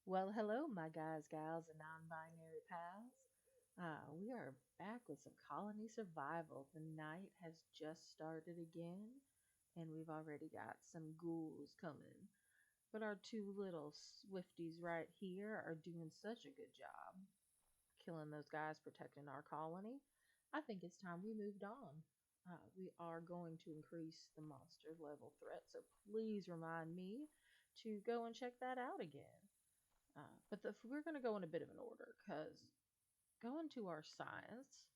Well, hello, my guys, gals, and non binary pals. We are back with some colony survival. The night has just started again, and we've already got some ghouls coming. But our two little swifties right here are doing such a good job killing those guys protecting our colony. I think it's time we moved on. We are going to increase the monster level threat, so please remind me to go and check that out again. But we're going to go in a bit of an order because going to our science,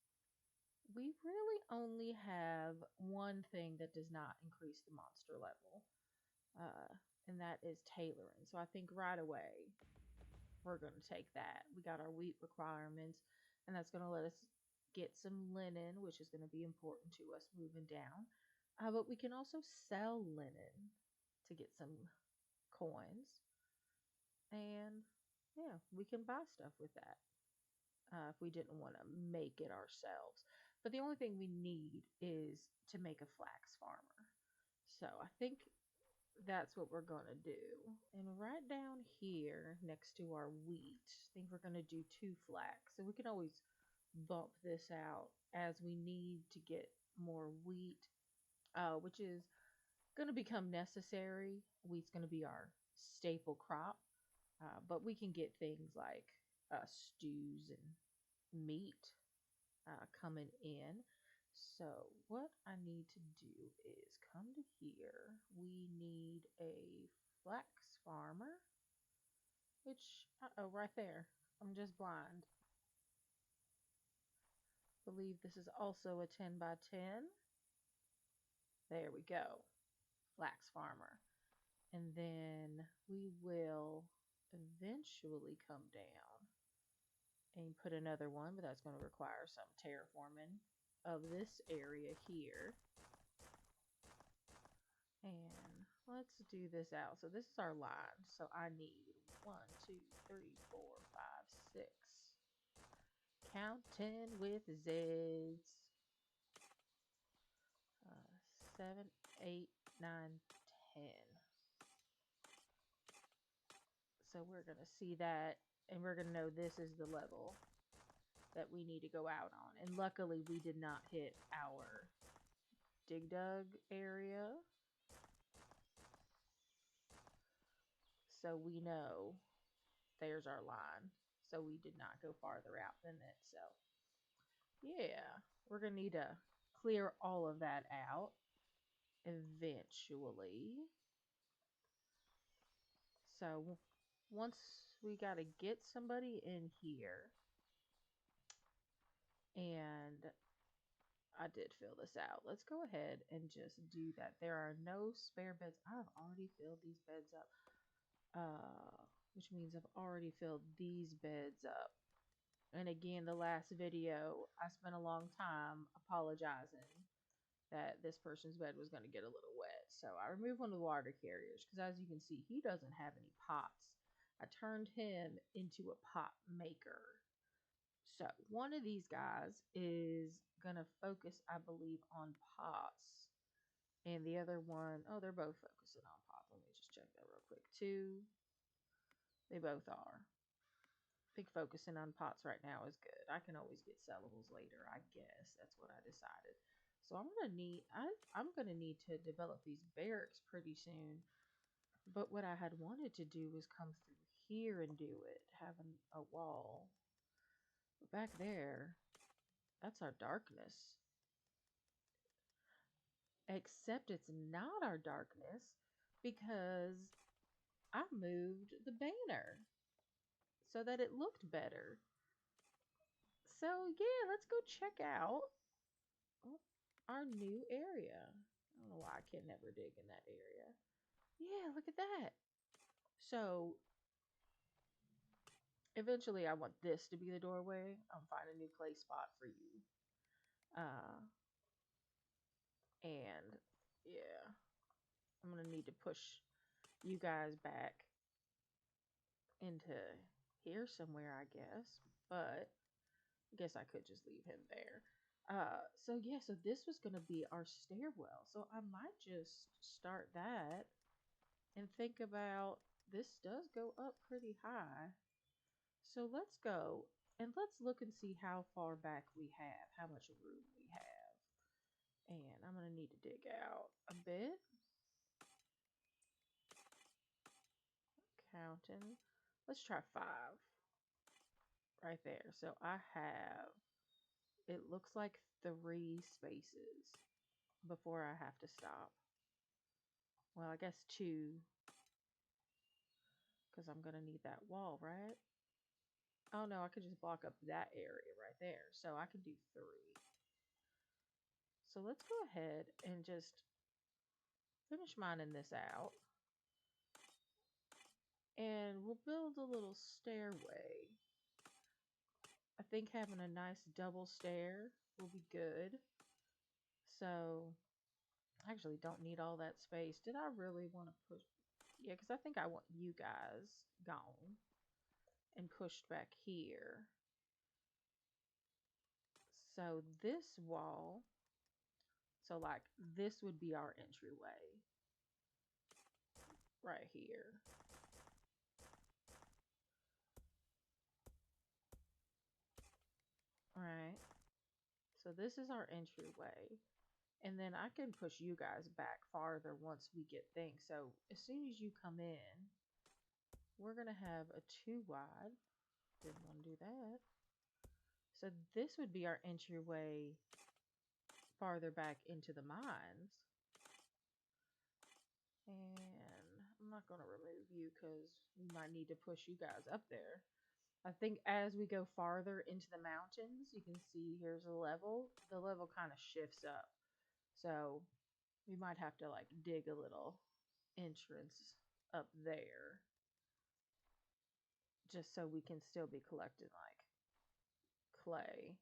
we really only have one thing that does not increase the monster level, uh, and that is tailoring. So I think right away we're going to take that. We got our wheat requirements, and that's going to let us get some linen, which is going to be important to us moving down. But we can also sell linen to get some coins, and yeah, we can buy stuff with that. If we didn't want to make it ourselves. But the only thing we need is to make a flax farmer. So I think that's what we're going to do. And right down here next to our wheat, I think we're going to do 2 flax. So we can always bump this out as we need to get more wheat, which is going to become necessary. Wheat's going to be our staple crop. But we can get things like stews and meat coming in. So what I need to do is come to here. We need a flax farmer, which, oh, right there. I'm just blind. Believe this is also a 10 by 10. There we go. Flax farmer. And then we will eventually come down and put another one, but that's going to require some terraforming of this area here. And let's do this out. So this is our line. So I need 1, 2, 3, 4, 5, 6. Counting with Z's. 7, 8, 9, 10. So we're going to see that, and we're going to know this is the level that we need to go out on. And luckily we did not hit our dig dug area. So we know there's our line. So we did not go farther out than that. So yeah, we're going to need to clear all of that out eventually. So once we got to get somebody in here, and I did fill this out. Let's go ahead and just do that. There are no spare beds. I've already filled these beds up. Which means I've already filled these beds up. And again, the last video, I spent a long time apologizing that this person's bed was going to get a little wet. So I removed one of the water carriers because, as you can see, he doesn't have any pots. I turned him into a pot maker. So one of these guys is going to focus, I believe, on pots. And the other one, oh, they're both focusing on pots. Let me just check that real quick too. They both are. I think focusing on pots right now is good. I can always get sellables later, I guess. That's what I decided. So I'm gonna need to develop these barracks pretty soon. But what I had wanted to do was come through here and do it, having a wall. But back there, that's our darkness. Except it's not our darkness because I moved the banner so that it looked better. So yeah, let's go check out our new area. I don't know why I can never dig in that area. Yeah, look at that. So eventually I want this to be the doorway. I'm finding a new clay spot for you. And yeah, I'm gonna need to push you guys back into here somewhere, I guess. But I guess I could just leave him there. So yeah, so this was gonna be our stairwell. So I might just start that and think about this does go up pretty high. So let's go and let's look and see how far back we have, how much room we have. And I'm going to need to dig out a bit. Counting. Let's try 5 right there. So I have, it looks like 3 spaces before I have to stop. Well, I guess 2 because I'm going to need that wall, right? Oh no, I could just block up that area right there. So I can do 3. So let's go ahead and just finish mining this out. And we'll build a little stairway. I think having a nice double stair will be good. So I actually don't need all that space. Did I really want to push? Yeah, because I think I want you guys gone and pushed back here. So this wall, so like this would be our entryway right here. All right. So this is our entryway. And then I can push you guys back farther once we get things. So as soon as you come in, we're going to have a 2 wide. Didn't want to do that. So this would be our entryway farther back into the mines. And I'm not going to remove you because we might need to push you guys up there. I think as we go farther into the mountains, you can see here's a level. The level kind of shifts up. So we might have to like dig a little entrance up there just so we can still be collecting like clay.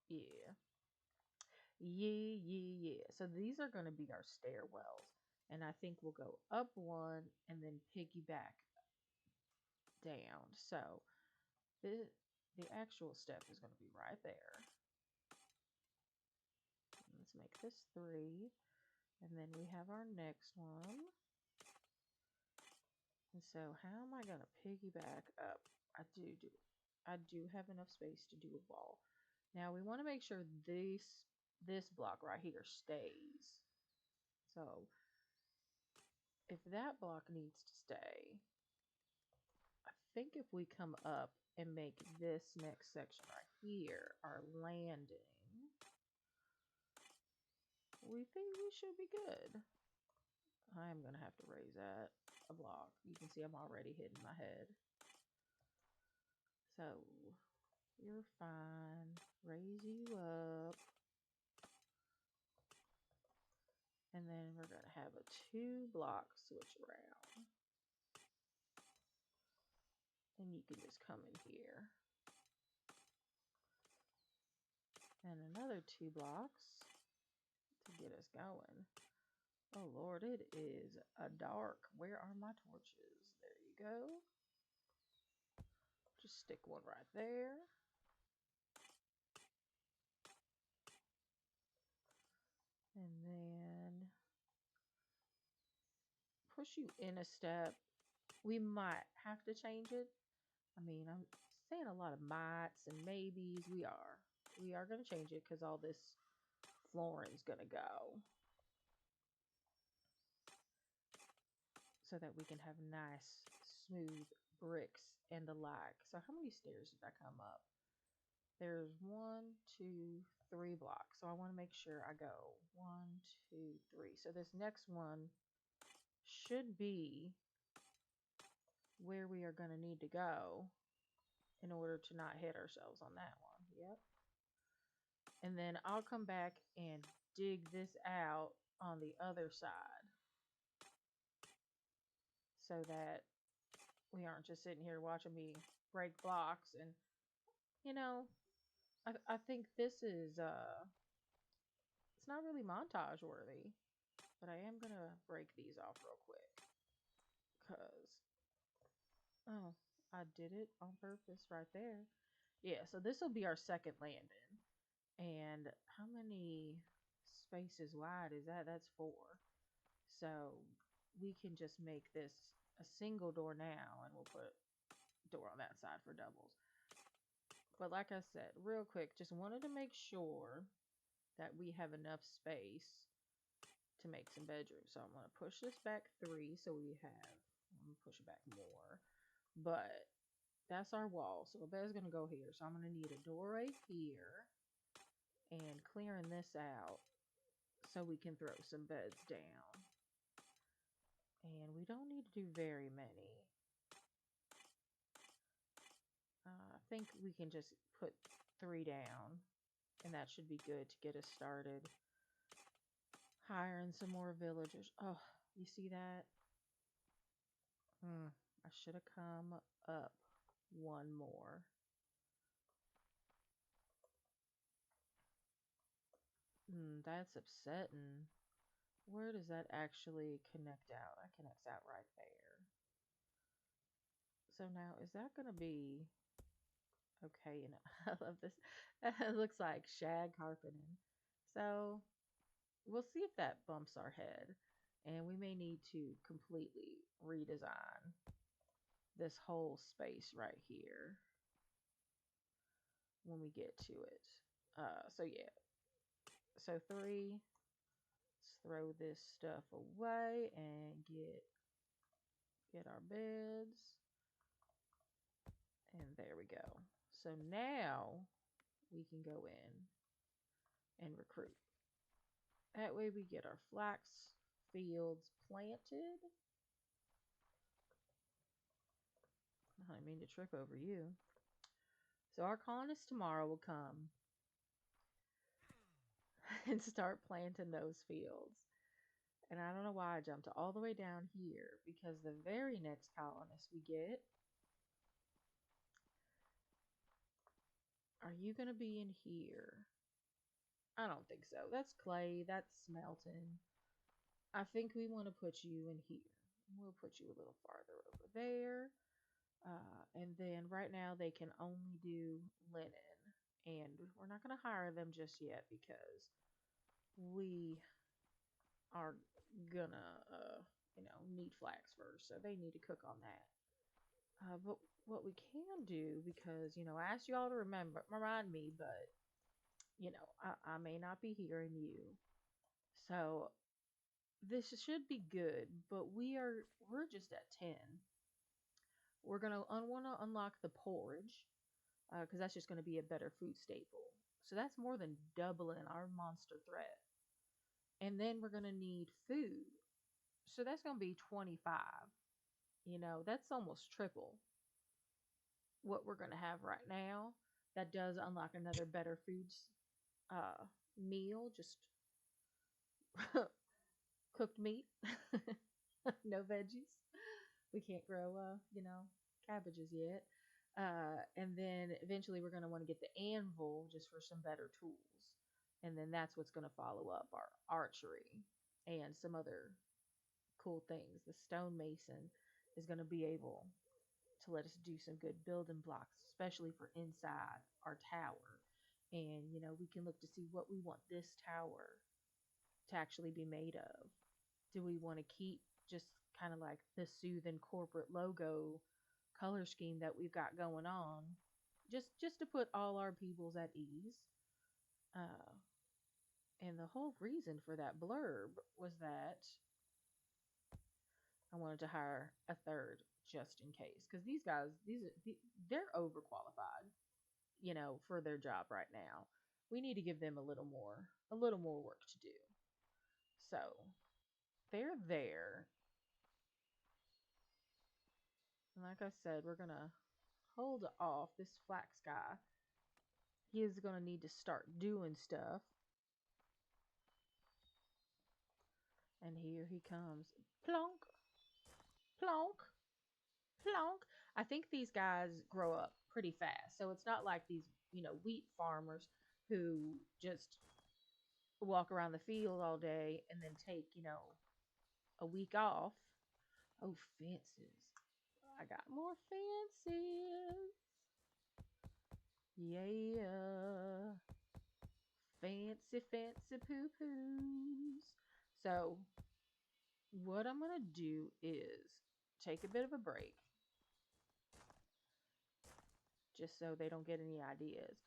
Yeah. Yeah. So these are going to be our stairwells. And I think we'll go up 1 and then piggyback down. So the actual step is going to be right there. Let's make this 3. And then we have our next one. And so how am I going to piggyback up? I do have enough space to do a wall. Now we want to make sure this block right here stays. So if that block needs to stay, I think if we come up and make this next section right here our landing, we think we should be good. I'm going to have to raise that a block. You can see I'm already hitting my head. So you're fine. Raise you up. And then we're going to have a 2 block switch around. And you can just come in here. And another 2 blocks to get us going. Oh Lord, it is a dark. Where are my torches? There you go. Just stick one right there. And then push you in a step. We might have to change it. I mean, I'm saying a lot of mights and maybes. We are going to change it because all this flooring's going to go. So that we can have nice, smooth bricks and the like. So how many stairs did I come up? There's 1, 2, 3 blocks. So I want to make sure I go 1, 2, 3. So this next one should be where we are going to need to go in order to not hit ourselves on that one. Yep. And then I'll come back and dig this out on the other side so that we aren't just sitting here watching me break blocks. And you know, I think this is it's not really montage worthy, but I am gonna break these off real quick because oh, I did it on purpose right there. Yeah, so this will be our second landing. And how many spaces wide is that? That's 4. So we can just make this a single door now, and we'll put a door on that side for doubles. But like I said, real quick, just wanted to make sure that we have enough space to make some bedrooms. So I'm going to push this back 3 so we have, I'm going to push it back more. But that's our wall. So a bed's going to go here. So I'm going to need a door right here and clearing this out so we can throw some beds down. And we don't need to do very many. I think we can just put 3 down, and that should be good to get us started. Hiring some more villagers. Oh, you see that? I should have come up one more. That's upsetting. Where does that actually connect out? That connects out right there. So now, is that going to be okay? You know, I love this. It looks like shag carpeting. So we'll see if that bumps our head. And we may need to completely redesign this whole space right here when we get to it. So yeah. So 3. Let's throw this stuff away and get our beds. And there we go. So now we can go in and recruit. That way we get our flax fields planted. I didn't mean to trip over you. So our colonists tomorrow will come and start planting those fields. And I don't know why I jumped all the way down here, because the very next colonist we get, are you going to be in here? I don't think so. That's clay. That's smelting. I think we want to put you in here. We'll put you a little farther over there. And then right now they can only do linen. And we're not going to hire them just yet because we are going to, need flax first. So they need to cook on that. But what we can do, because, I asked you all to remind me, but, I may not be hearing you. So this should be good, but we're just at 10. We're going to want to unlock the porridge, because that's just going to be a better food staple. So that's more than doubling our monster threat. And then we're going to need food. So that's going to be 25. That's almost triple what we're going to have right now. That does unlock another better foods meal, just cooked meat, no veggies. We can't grow, cabbages yet. And then eventually we're going to want to get the anvil just for some better tools. And then that's what's going to follow up our archery and some other cool things. The stonemason is going to be able to let us do some good building blocks, especially for inside our tower. And, we can look to see what we want this tower to actually be made of. Do we want to keep just kind of like the soothing corporate logo color scheme that we've got going on, just to put all our peoples at ease? And the whole reason for that blurb was that I wanted to hire a third just in case, because these guys, they're overqualified, for their job right now. We need to give them a little more work to do. So they're there. And like I said, we're going to hold off this flax guy. He is going to need to start doing stuff. And here he comes. Plonk, plonk, plonk. I think these guys grow up pretty fast. So it's not like these, wheat farmers who just walk around the field all day and then take, a week off. Oh, fences. I got more fences. Yeah. Fancy, fancy poo-poos. So what I'm going to do is take a bit of a break just so they don't get any ideas.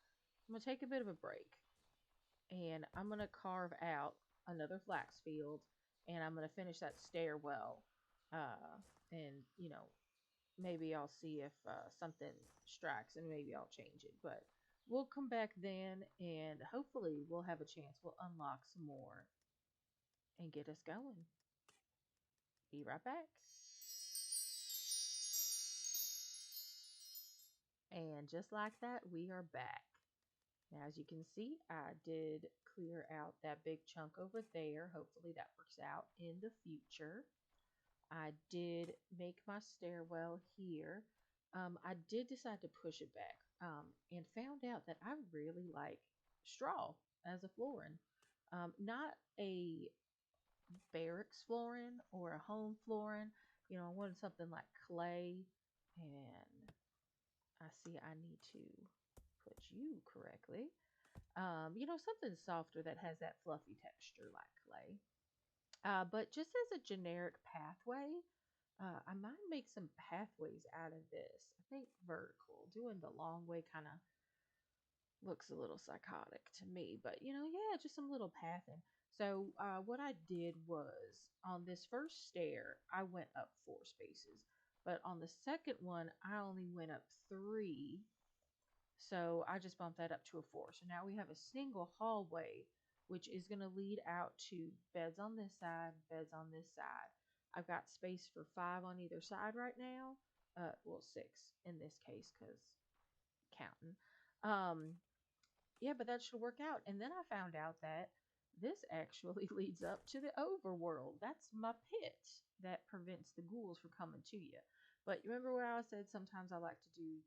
I'm going to take a bit of a break and I'm going to carve out another flax field and I'm going to finish that stairwell. And, maybe I'll see if something strikes and maybe I'll change it. But we'll come back then and hopefully we'll have a chance. We'll unlock some more and get us going. Be right back. And just like that, we are back. Now, as you can see, I did clear out that big chunk over there. Hopefully that works out in the future. I did make my stairwell here. I did decide to push it back and found out that I really like straw as a flooring. Not a barracks flooring or a home flooring. I wanted something like clay. And I see I need to put you correctly. Something softer that has that fluffy texture like clay. But just as a generic pathway, I might make some pathways out of this. I think vertical. Doing the long way kind of looks a little psychotic to me, but yeah, just some little pathing. So what I did was on this first stair, I went up 4 spaces, but on the second one, I only went up 3. So I just bumped that up to a 4. So now we have a single hallway, which is going to lead out to beds on this side, beds on this side. I've got space for 5 on either side right now. Well, 6 in this case because counting. Yeah, but that should work out. And then I found out that this actually leads up to the overworld. That's my pit that prevents the ghouls from coming to you. But remember what I said? Sometimes I like to do,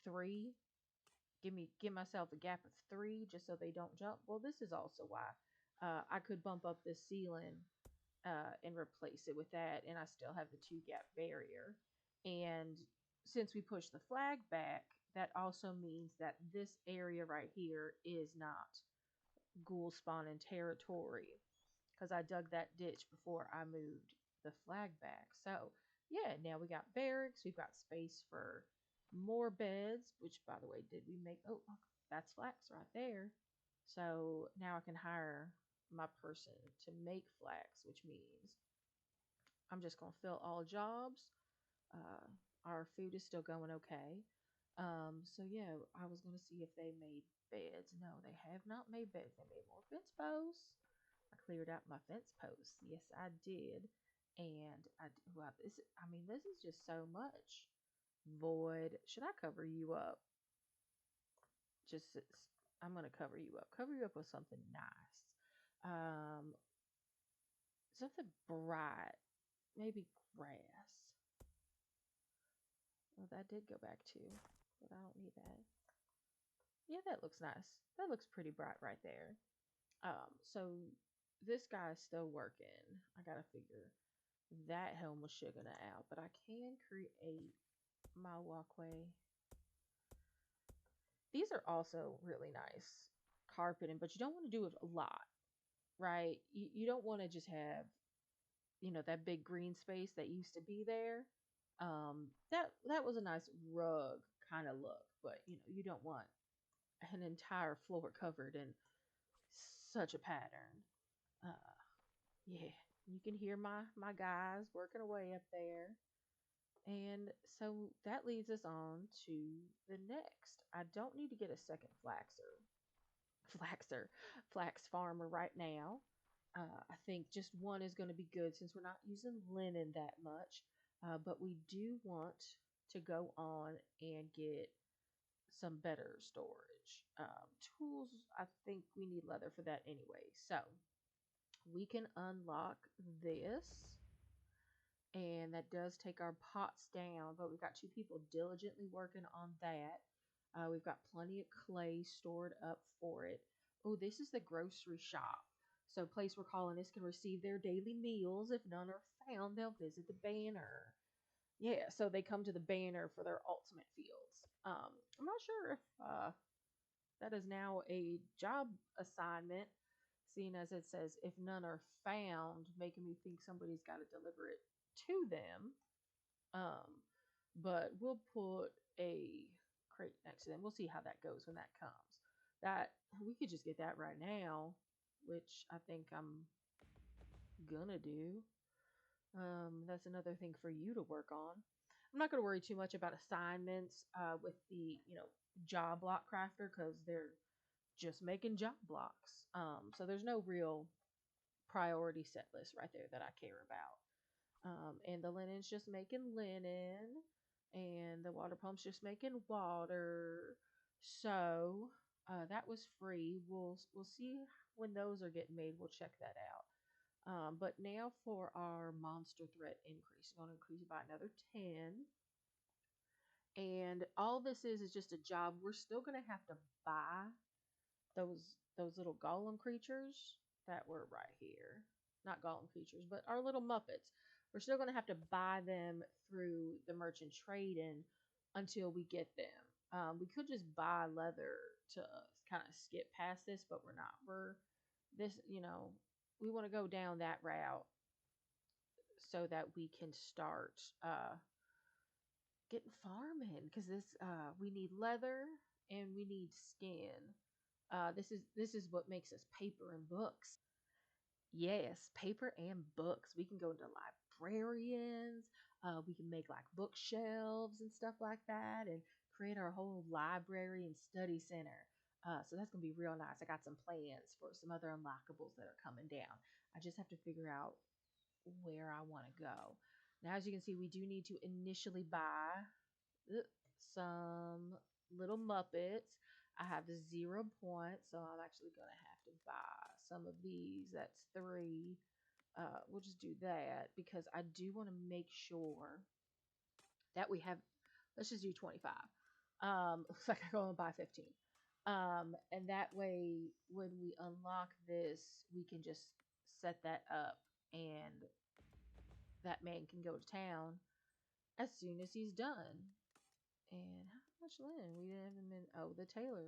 3. Give myself a gap of 3 just so they don't jump. Well, this is also why I could bump up the ceiling and replace it with that, and I still have the 2 gap barrier. And since we push the flag back, that also means that this area right here is not ghoul spawning territory because I dug that ditch before I moved the flag back. So yeah, now we got barracks. We've got space for more beds, which by the way, did we make? Oh, look, that's flax right there. So now I can hire my person to make flax, which means I'm just going to fill all jobs. Our food is still going okay. So yeah, I was going to see if they made beds. No, they have not made beds. They made more fence posts. I cleared out my fence posts. Yes, I did. And wow, this is just so much. Void. Should I cover you up? I'm gonna cover you up. Cover you up with something nice. Something bright. Maybe grass. Well, that did go back too, but I don't need that. Yeah, that looks nice. That looks pretty bright right there. So this guy's still working. I gotta figure that helm was sugar out, but I can create my walkway. These are also really nice carpeting, but you don't want to do it a lot, right? You don't want to just have, that big green space that used to be there. That was a nice rug kind of look, but you don't want an entire floor covered in such a pattern. Yeah, you can hear my guys working away up there. And so that leads us on to the next. I don't need to get a second flax farmer right now. I think just one is going to be good since we're not using linen that much. But we do want to go on and get some better storage. Tools, I think we need leather for that anyway. So we can unlock this. And that does take our pots down, but we've got 2 people diligently working on that. We've got plenty of clay stored up for it. Oh, this is the grocery shop. So place where colonists can receive their daily meals. If none are found, they'll visit the banner. Yeah, so they come to the banner for their ultimate fields. I'm not sure if that is now a job assignment, seeing as it says if none are found, making me think somebody's got to deliver it to them. Um, but we'll put a crate next to them. We'll see how that goes when that comes. That we could just get that right now, which I think I'm gonna do. That's another thing for you to work on. I'm not gonna worry too much about assignments with the job block crafter because they're just making job blocks. So there's no real priority set list right there that I care about. And the linen's just making linen, and the water pump's just making water. So that was free. We'll see when those are getting made. We'll check that out. But now for our monster threat increase, I'm going to increase by another 10. And all this is just a job. We're still going to have to buy those little golem creatures that were right here. Not golem creatures, but our little Muppets. We're still going to have to buy them through the merchant trading until we get them. We could just buy leather to kind of skip past this, but we're not. We're this, we want to go down that route so that we can start getting farming because we need leather and we need skin. This is what makes us paper and books. Yes, paper and books. We can go into librarians. We can make like bookshelves and stuff like that, and create our whole library and study center. So that's gonna be real nice. I got some plans for some other unlockables that are coming down. I just have to figure out where I want to go. Now, as you can see, we do need to initially buy some little Muppets. I have 0 points, so I'm actually going to have to buy some of these. That's 3. We'll just do that because I do want to make sure that we have, let's just do 25. Looks like I go and buy 15. And that way, when we unlock this, we can just set that up and that man can go to town as soon as he's done. And how much linen? We didn't even oh, the tailor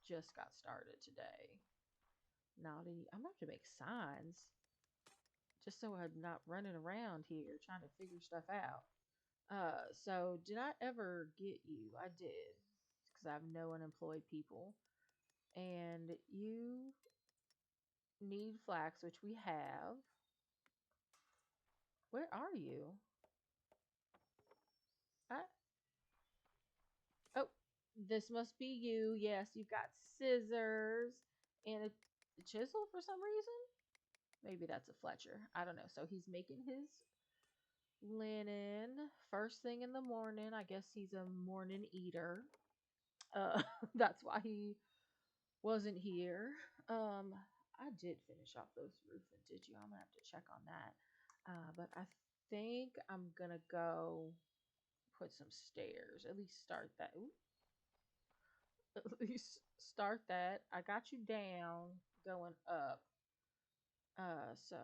just got started today. Naughty. I'm gonna have to make signs just so I'm not running around here trying to figure stuff out. So did I ever get you? I did. Because I have no unemployed people. And you need flax, which we have. Where are you? I Oh, this must be you. Yes, you've got scissors and a chisel for some reason. Maybe that's a Fletcher. I don't know. So he's making his linen first thing in the morning. I guess he's a morning eater. That's why he wasn't here. Um, I did finish off those roofing, did you? I'm gonna have to check on that. But I think I'm gonna go put some stairs. At least start that. Ooh, at least start that. I got you down, going up. So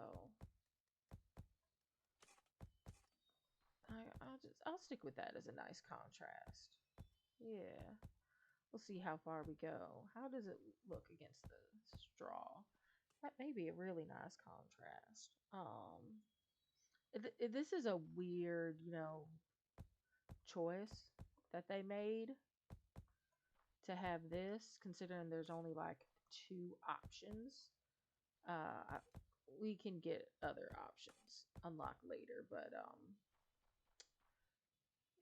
I'll stick with that as a nice contrast. Yeah. We'll see how far we go. How does it look against the straw? That may be a really nice contrast. This is a weird, choice that they made to have this, considering there's only like 2 options. Uh, we can get other options unlocked later, but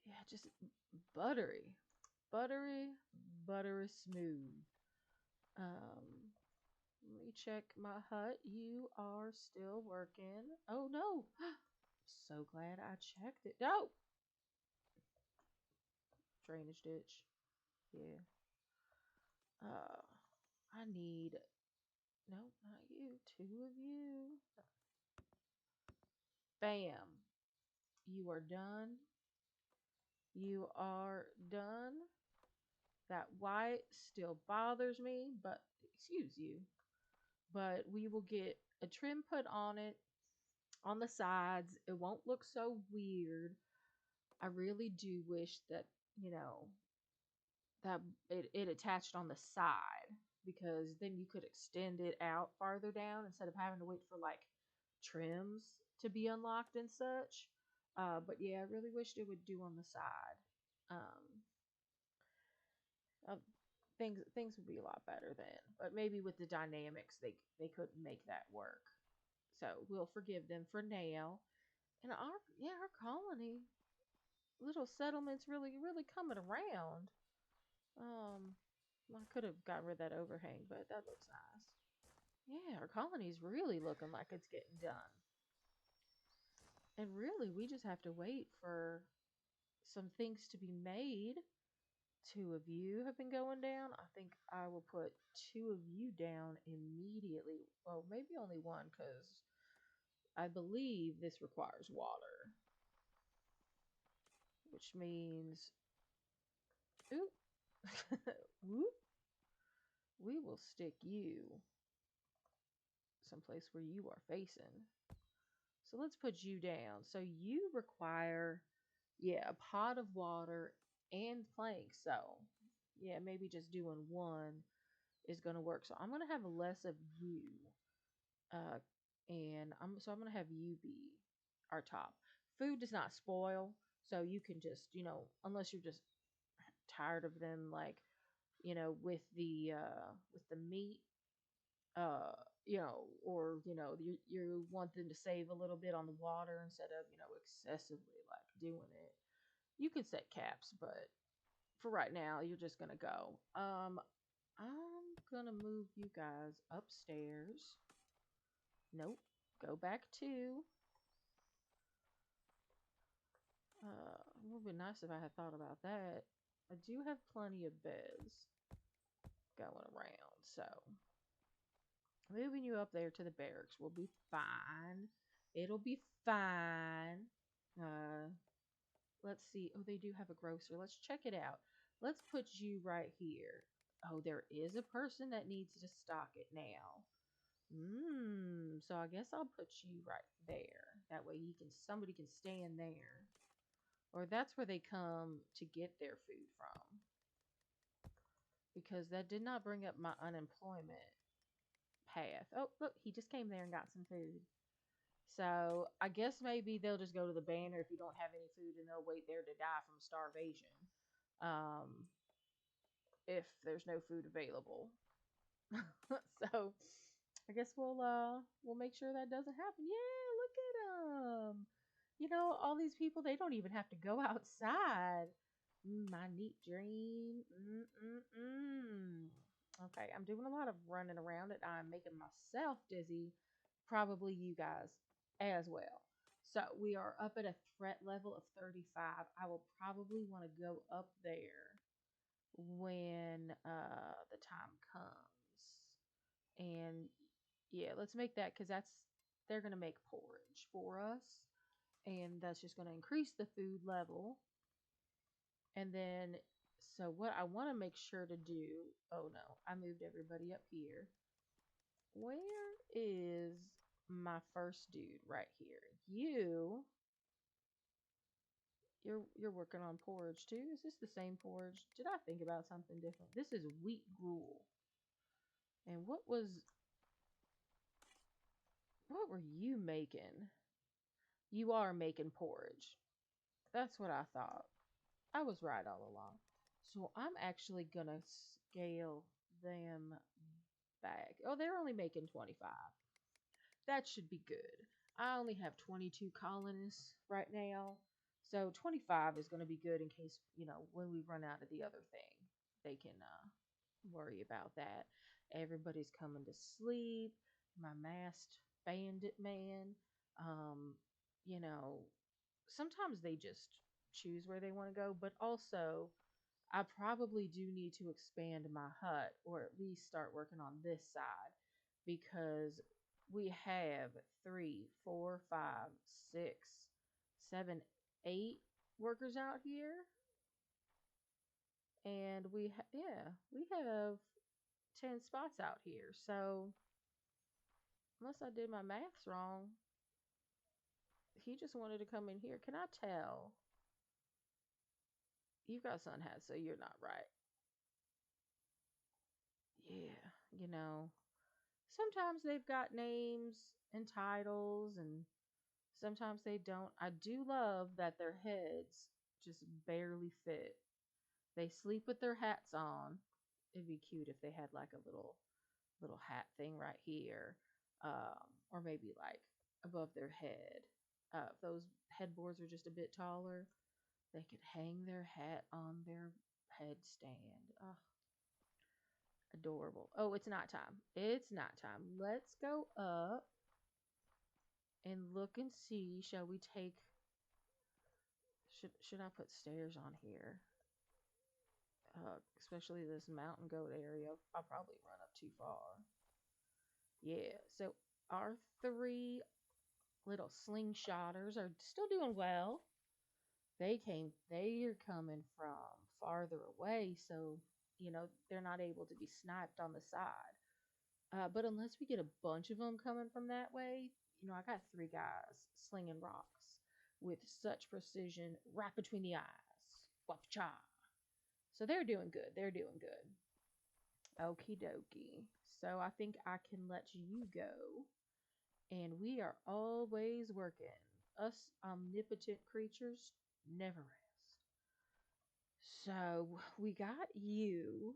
yeah, just buttery, buttery, buttery smooth. Let me check my hut. You are still working. Oh no! So glad I checked it. No! Drainage ditch. Yeah. Uh, I need. No, not you. 2 of you. Bam. You are done. You are done. That white still bothers me, but excuse you. But we will get a trim put on it on the sides. It won't look so weird. I really do wish that, that it attached on the side because then you could extend it out farther down instead of having to wait for like trims to be unlocked and such. But yeah, I really wished it would do on the side. Um, uh, things would be a lot better then. But maybe with the dynamics, they couldn't make that work. So we'll forgive them for now. And our colony, little settlements really coming around. Um, I could have got rid of that overhang, but that looks nice. Yeah, our colony's really looking like it's getting done. And really, we just have to wait for some things to be made. Two of you have been going down. I think I will put two of you down immediately. Well, maybe only one because I believe this requires water, which means, oop, whoop, we will stick you someplace where you are facing. So let's put you down. So you require, yeah, a pot of water and planks. So, yeah, maybe just doing one is going to work. So I'm going to have less of you. Uh, and I'm going to have you be our top. Food does not spoil. So you can just, unless you're just tired of them, like, with the meat, uh or you want them to save a little bit on the water instead of excessively like doing it. You can set caps, but for right now you're just gonna go. I'm gonna move you guys upstairs. Nope. Go back to it would be nice if I had thought about that. I do have plenty of beds going around, so moving you up there to the barracks will be fine. It'll be fine. Uh, let's see. Oh, they do have a grocer. Let's check it out. Let's put you right here. Oh, there is a person that needs to stock it now. So I guess I'll put you right there. That way somebody can stand there. Or that's where they come to get their food from. Because that did not bring up my unemployment path. Oh, look, he just came there and got some food. So I guess maybe they'll just go to the banner if you don't have any food and they'll wait there to die from starvation. Um, if there's no food available. So I guess we'll make sure that doesn't happen. Yeah, look at them. All these people, they don't even have to go outside. My neat dream. Okay, I'm doing a lot of running around it. I'm making myself dizzy. Probably you guys as well. So we are up at a threat level of 35. I will probably want to go up there when the time comes. And yeah, let's make that because they're gonna make porridge for us, and that's just gonna increase the food level. And then, so what I want to make sure to do, oh no, I moved everybody up here. Where is my first dude? Right here. You're working on porridge too? Is this the same porridge? Did I think about something different? This is wheat gruel. And what were you making? You are making porridge. That's what I thought. I was right all along. So I'm actually gonna scale them back. Oh, they're only making 25. That should be good. I only have 22 colonists right now. So 25 is going to be good in case, when we run out of the other thing, they can worry about that. Everybody's coming to sleep. My masked bandit man, um, you know, sometimes they just choose where they want to go, but also I probably do need to expand my hut or at least start working on this side because we have 3, 4, 5, 6, 7, 8 workers out here. And we have 10 spots out here. So unless I did my maths wrong, he just wanted to come in here. Can I tell? You've got sun hats, so you're not right. Yeah, sometimes they've got names and titles, and Sometimes they don't. I do love that their heads just barely fit. They sleep with their hats on. It'd be cute if they had like a little hat thing right here, or maybe like above their head. If those headboards are just a bit taller, they could hang their hat on their headstand. Oh, adorable. Oh, it's night time. It's night time. Let's go up and look and see. Shall we take? Should I put stairs on here? Especially this mountain goat area. I'll probably run up too far. Yeah. So our three little slingshotters are still doing well. They're coming from farther away, so they're not able to be sniped on the side. But unless we get a bunch of them coming from that way, I got three guys slinging rocks with such precision right between the eyes. Wap-cha. So they're doing good. They're doing good. Okie dokie. So I think I can let you go. And we are always working. Us omnipotent creatures never rest. So we got you,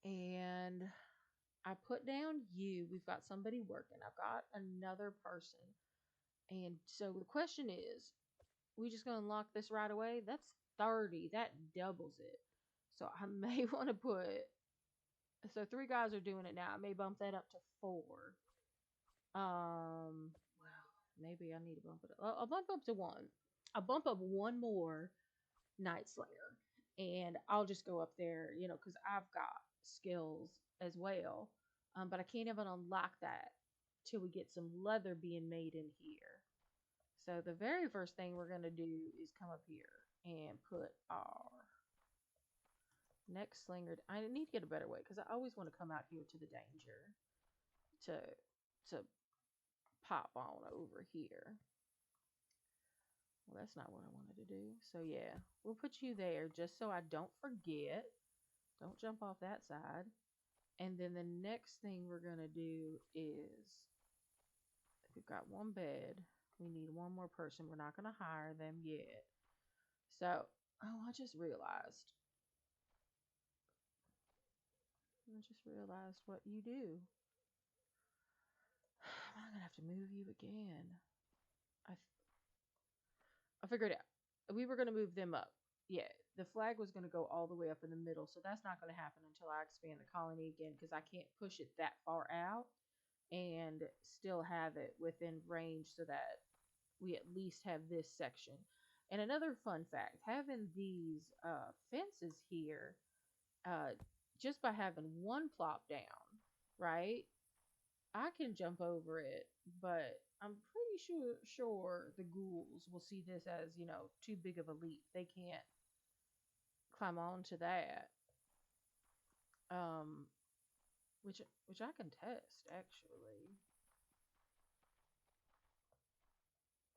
and I put down you. We've got somebody working. I've got another person. And so the question is, we just gonna unlock this right away? That's 30. That doubles it. So I may want to put, so three guys are doing it now. I may bump that up to four. Well, maybe I need to bump it up. I'll bump up to one. I'll bump up one more Night Slayer, and I'll just go up there, because I've got skills as well. But I can't even unlock that till we get some leather being made in here. So the very first thing we're gonna do is come up here and put our next slinger. I need to get a better way because I always want to come out here to the danger to pop on over here. Well, that's not what I wanted to do. So yeah, we'll put you there just so I don't forget. Don't jump off that side. And then the next thing we're going to do is, we've got one bed. We need one more person. We're not going to hire them yet. So, oh, I just realized what you do. I'm going to have to move you again. I figured it out. We were going to move them up. Yeah, the flag was going to go all the way up in the middle, so that's not going to happen until I expand the colony again, because I can't push it that far out and still have it within range so that we at least have this section. And another fun fact, having these fences here, just by having one plop down, right, I can jump over it, but I'm pretty sure the ghouls will see this as, too big of a leap. They can't climb onto that. Which I can test actually.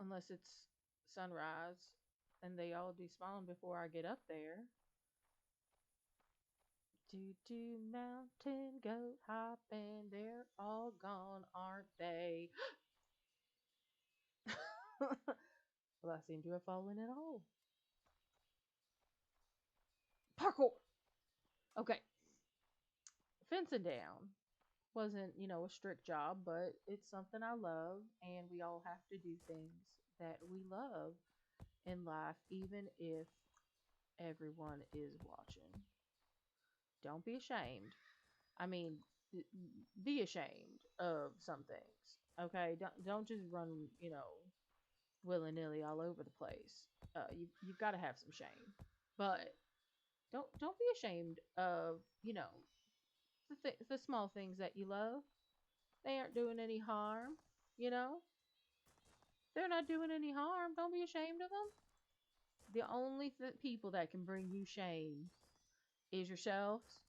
Unless it's sunrise and they all despawn before I get up there. Do mountain goat hopping, they're all gone, aren't they? Well, I seem to have fallen in a hole. Parkour! Okay. Fencing down wasn't, a strict job, but it's something I love, and we all have to do things that we love in life, even if everyone is watching. Don't be ashamed. I mean, be ashamed of some things. Okay, don't just run, willy nilly all over the place. You've got to have some shame, but don't be ashamed of the small things that you love. They aren't doing any harm. You know, they're not doing any harm. Don't be ashamed of them. The only people that can bring you shame is yourselves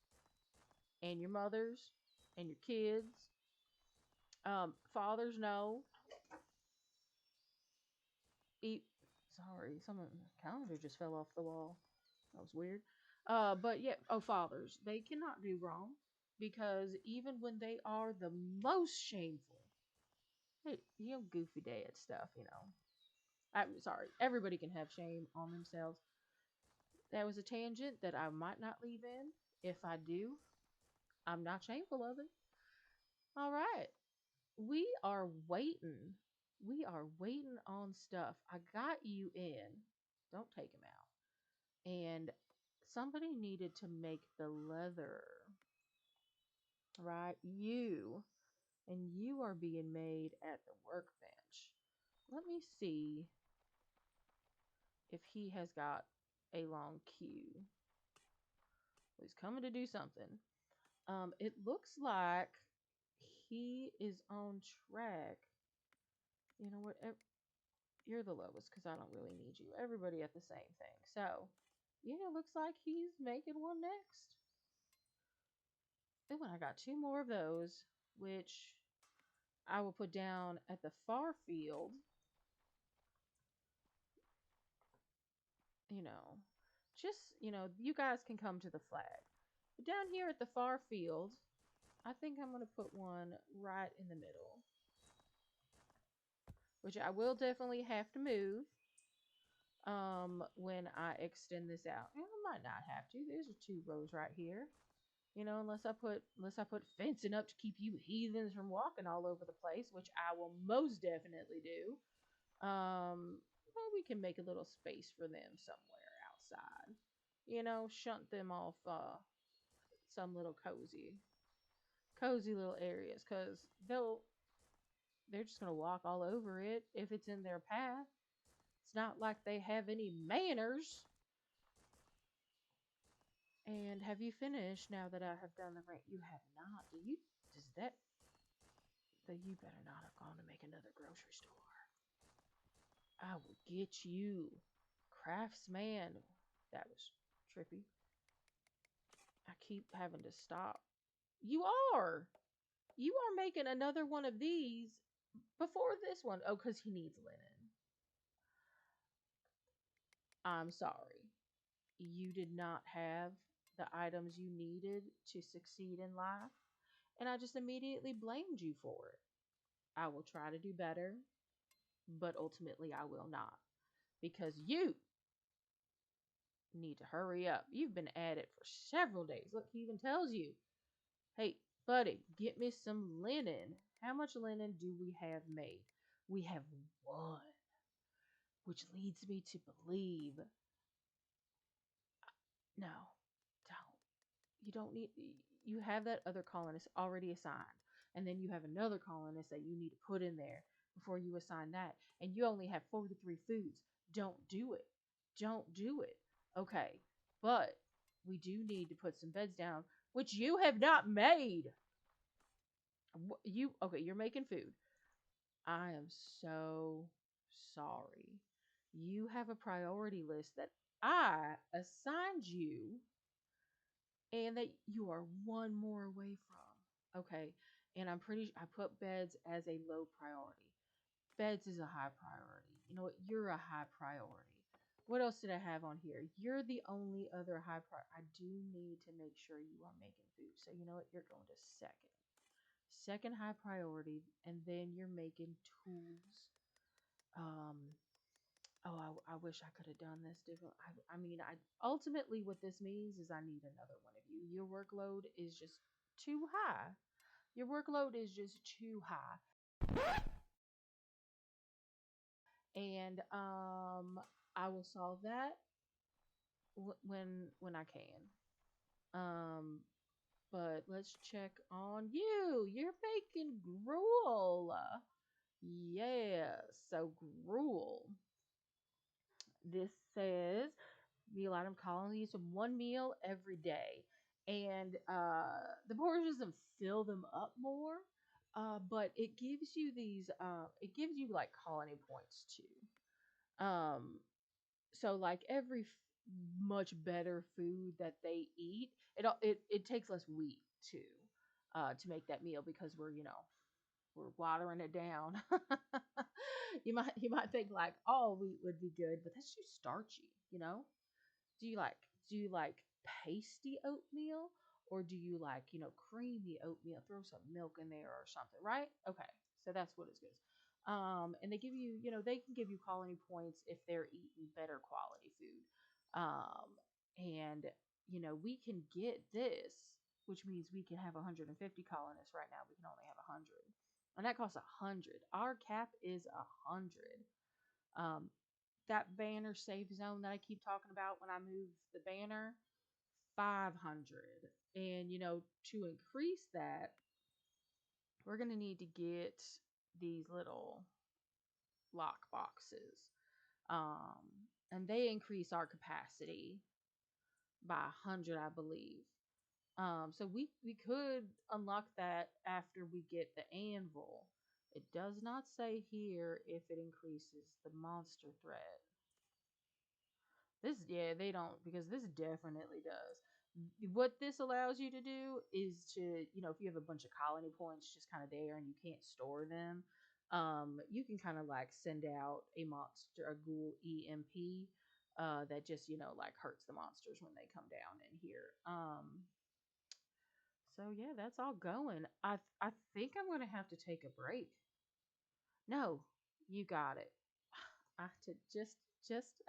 and your mothers and your kids. Fathers know. Sorry, some calendar just fell off the wall. That was weird. But yeah, fathers, they cannot do wrong because even when they are the most shameful, Hey, goofy dad stuff. I'm sorry. Everybody can have shame on themselves. That was a tangent that I might not leave in. If I do, I'm not shameful of it. All right. We are waiting. We are waiting on stuff. I got you in. Don't take him out. And somebody needed to make the leather, right? You. And you are being made at the workbench. Let me see if he has got a long queue. He's coming to do something. It looks like he is on track. You know what? You're the lowest because I don't really need you. Everybody at the same thing. So, yeah, it looks like he's making one next. Oh, and I got two more of those, which I will put down at the far field. You know, you guys can come to the flag. But down here at the far field, I think I'm going to put one right in the middle, which I will definitely have to move when I extend this out. And I might not have to. There's two rows right here. Unless I put fencing up to keep you heathens from walking all over the place, which I will most definitely do. Well, we can make a little space for them somewhere outside. Shunt them off some little cozy little areas, because they're just gonna walk all over it if it's in their path. It's not like they have any manners. And have you finished now that I have done the right? You have not. Does that, that you better not have gone to make another grocery store. I will get you. Craftsman. That was trippy. I keep having to stop. You are. You are making another one of these before this one. Oh, because he needs linen. I'm sorry. You did not have the items you needed to succeed in life. And I just immediately blamed you for it. I will try to do better, but ultimately I will not. Because you need to hurry up. You've been at it for several days. Look, he even tells you, hey, buddy, get me some linen. How much linen do we have made? We have one, which leads me to believe, no, don't. You don't need, you have that other colonist already assigned. And then you have another colonist that you need to put in there before you assign that. And you only have 43 foods. Don't do it. Don't do it. Okay. But we do need to put some beds down, which you have not made. Okay, you're making food. I am so sorry. You have a priority list that I assigned you and that you are one more away from. Okay. And I put beds as a low priority. Beds is a high priority. You know what? You're a high priority. What else did I have on here? You're the only other high priority. I do need to make sure you are making food. So you know what? You're going to second. Second high priority, and then you're making tools. Um, oh, I wish I could have done this different. I mean, ultimately what this means is I need another one of you. Your workload is just too high. Your workload is just too high, and I will solve that when I can. Um, but let's check on you. You're making gruel. Yeah, so gruel. This says meal item column use of one meal every day, and the portions doesn't fill them up more, but it gives you these. It gives you like colony points too. So like every much better food that they eat, it takes less wheat too, to make that meal because we're watering it down. You might think like, oh, wheat would be good, but that's too starchy, you know? Do you like do you like pasty oatmeal, or do you like, creamy oatmeal? Throw some milk in there or something, right? Okay. So that's what it's good. And they give you, they can give you colony points if they're eating better quality food. And we can get this, which means we can have 150 colonists. Right now we can only have 100, and that costs 100. Our cap is 100. um that banner safe zone that I keep talking about when I move the banner, 500. And to increase that, we're going to need to get these little lock boxes. um and they increase our capacity by 100, I believe. So we could unlock that after we get the anvil. It does not say here if it increases the monster threat. This, yeah, they don't, because this definitely does. What this allows you to do is to, if you have a bunch of colony points just kind of there and you can't store them, you can kind of like send out a monster, a ghoul EMP, that just, like hurts the monsters when they come down in here. So yeah, that's all going. I think I'm gonna have to take a break. No, you got it. I to just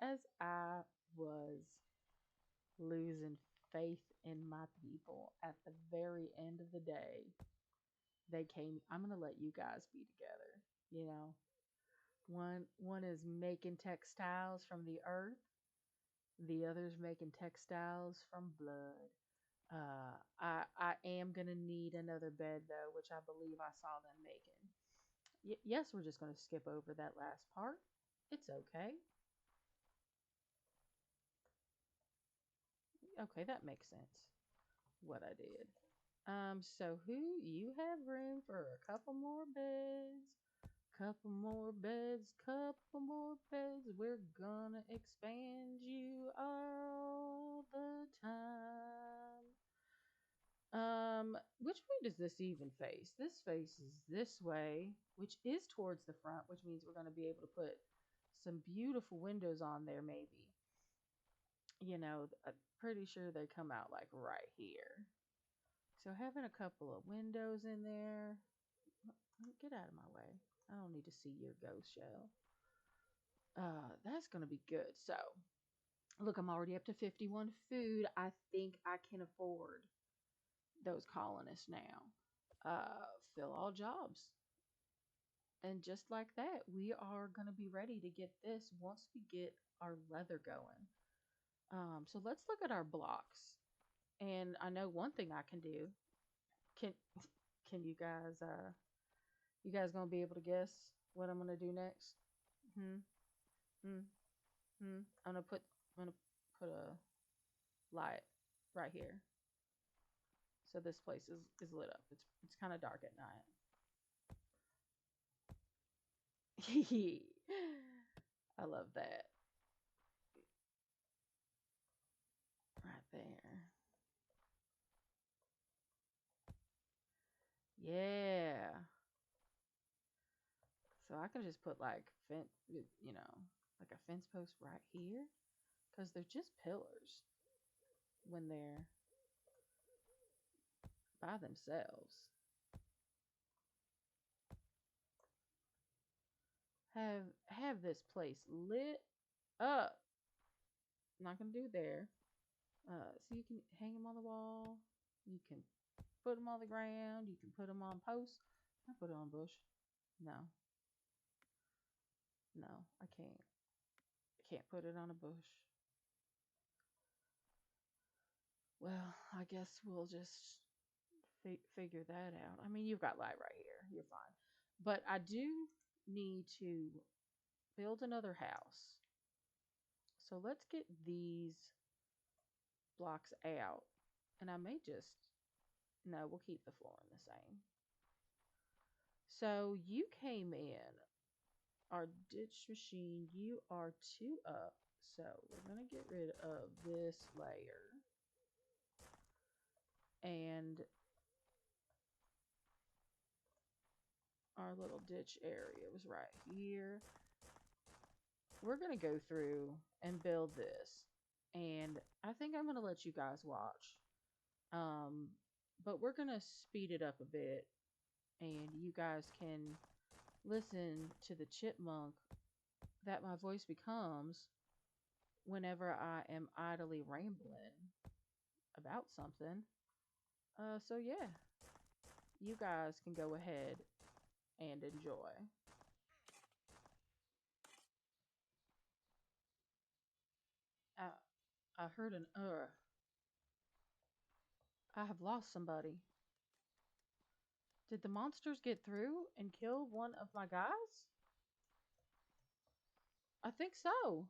as I was losing faith in my people at the very end of the day, they came. I'm gonna let you guys be together. You know, one is making textiles from the earth, the other's making textiles from blood. I am gonna need another bed though, which I believe I saw them making. Yes, we're just gonna skip over that last part. It's okay. Okay, that makes sense. What I did. So who you have room for a couple more beds? Couple more beds, couple more beds. We're gonna expand you all the time. Which way does this even face? This faces this way, which is towards the front, which means we're going to be able to put some beautiful windows on there, maybe. I'm pretty sure they come out like right here. So having a couple of windows in there, get out of my way. I don't need to see your ghost shell. That's going to be good. So, look, I'm already up to 51 food. I think I can afford those colonists now. Fill all jobs. And just like that, we are going to be ready to get this once we get our leather going. So let's look at our blocks. And I know one thing I can do. Can can you guys gonna be able to guess what I'm gonna do next? Hmm. Hmm. Hmm. I'm gonna put a light right here. So this place is lit up. It's kind of dark at night. I love that. Right there. Yeah. So I can just put like like a fence post right here, because they're just pillars when they're by themselves. Have this place lit up. Not gonna do there. So you can hang them on the wall. You can put them on the ground. You can put them on posts. I put it on bush. No, no, I can't. I can't put it on a bush. Well, I guess we'll just figure that out. I mean, you've got light right here. You're fine. But I do need to build another house. So let's get these blocks out. And I may just, no, we'll keep the flooring the same. So you came in, our ditch machine, you are 2 up. So we're going to get rid of this layer. And our little ditch area was right here. We're going to go through and build this. And I think I'm going to let you guys watch. But we're going to speed it up a bit. And you guys can listen to the chipmunk that my voice becomes whenever I am idly rambling about something. So yeah, you guys can go ahead and enjoy. I, I heard an I have lost somebody. Did the monsters get through and kill one of my guys? I think so.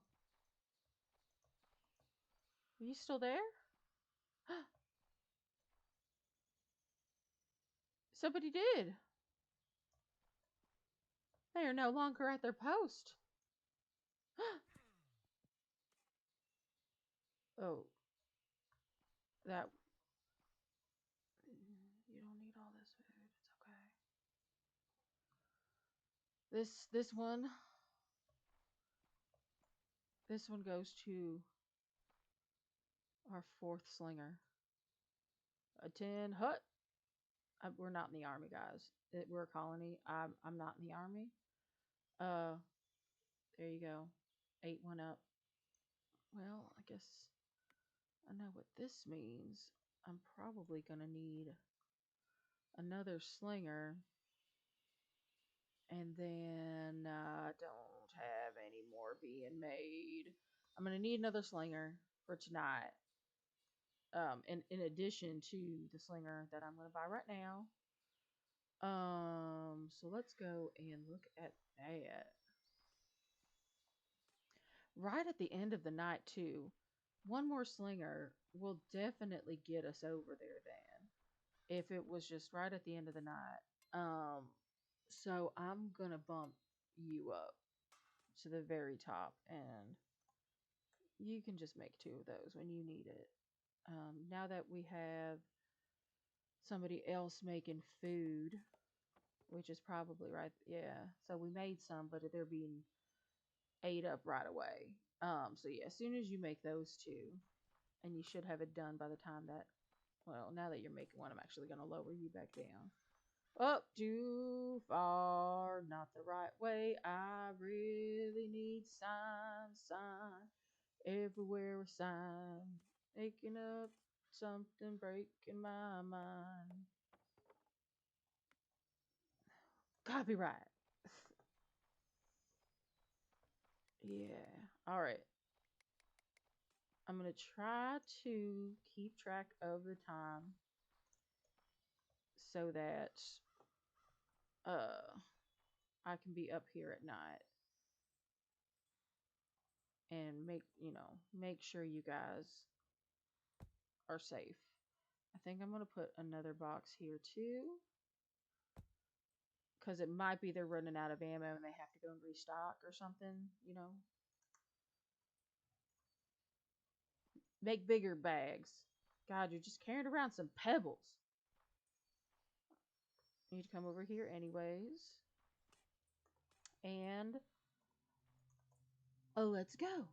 Are you still there? Somebody did. They are no longer at their post. Oh, that. You don't need all this food. It's okay. This one. This one goes to our fourth slinger. A tin hut. We're not in the army, guys. We're a colony. I'm not in the army. Uh, there you go. Ate one up. Well, I guess I know what this means. I'm probably gonna need another slinger, and then I don't have any more being made. I'm gonna need another slinger for tonight. In addition to the slinger that I'm gonna buy right now. So let's go and look at that. Right at the end of the night, too. One more slinger will definitely get us over there then. If it was just right at the end of the night. Um, so I'm gonna bump you up to the very top, and you can just make two of those when you need it. Now that we have somebody else making food, which is probably right, yeah. So we made some, but they're being ate up right away. So yeah, as soon as you make those two, and you should have it done by the time that, well, now that you're making one, I'm actually going to lower you back down. Up too far, not the right way. I really need sign, everywhere a sign. Making up something, breaking my mind. Copyright. Yeah. All right. I'm going to try to keep track of the time so that uh I can be up here at night and make sure you guys are safe. I think I'm going to put another box here too, because it might be they're running out of ammo and they have to go and restock or something. Make bigger bags. God, you're just carrying around some pebbles. I need to come over here anyways. And let's go.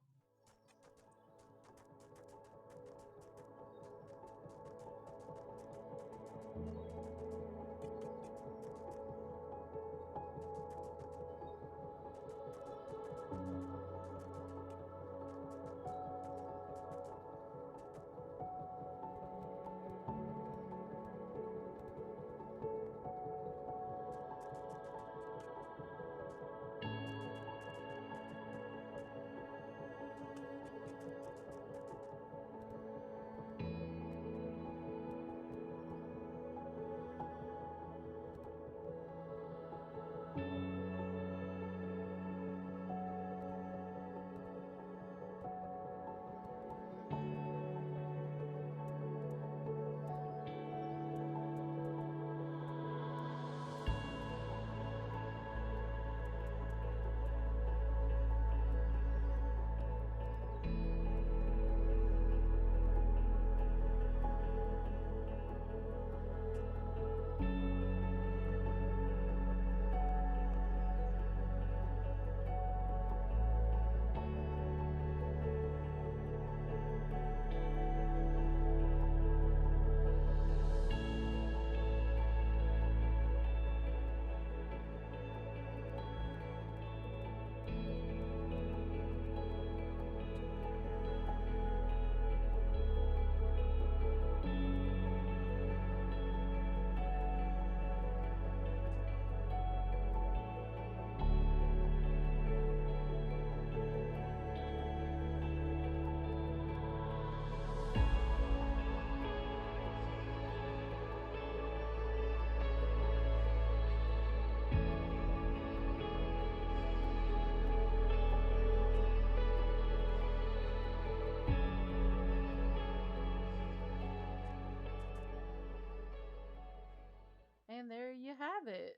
And there you have it.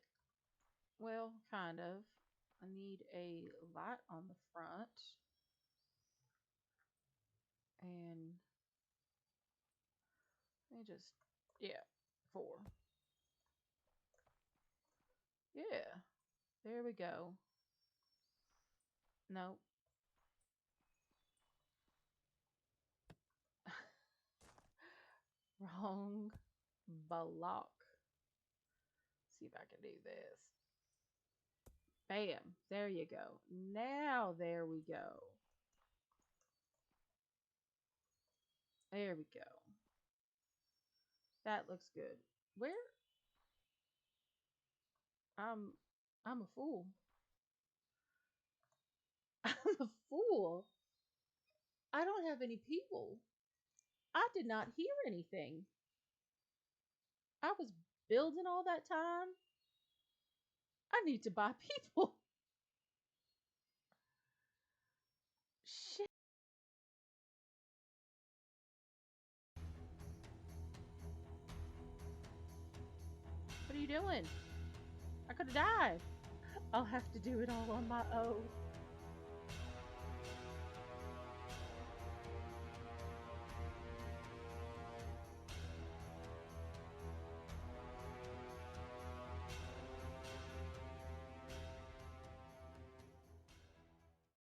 Well, kind of. I need a light on the front. And let me just, yeah, 4. Yeah, there we go. Nope. Wrong block. See if I can do this. Bam. There you go. Now there we go. There we go. That looks good. Where? I'm I'm a fool. I'm a fool. I don't have any people. I did not hear anything. I was building all that time. I need to buy people. Shit. What are you doing? I could have died. I'll have to do it all on my own.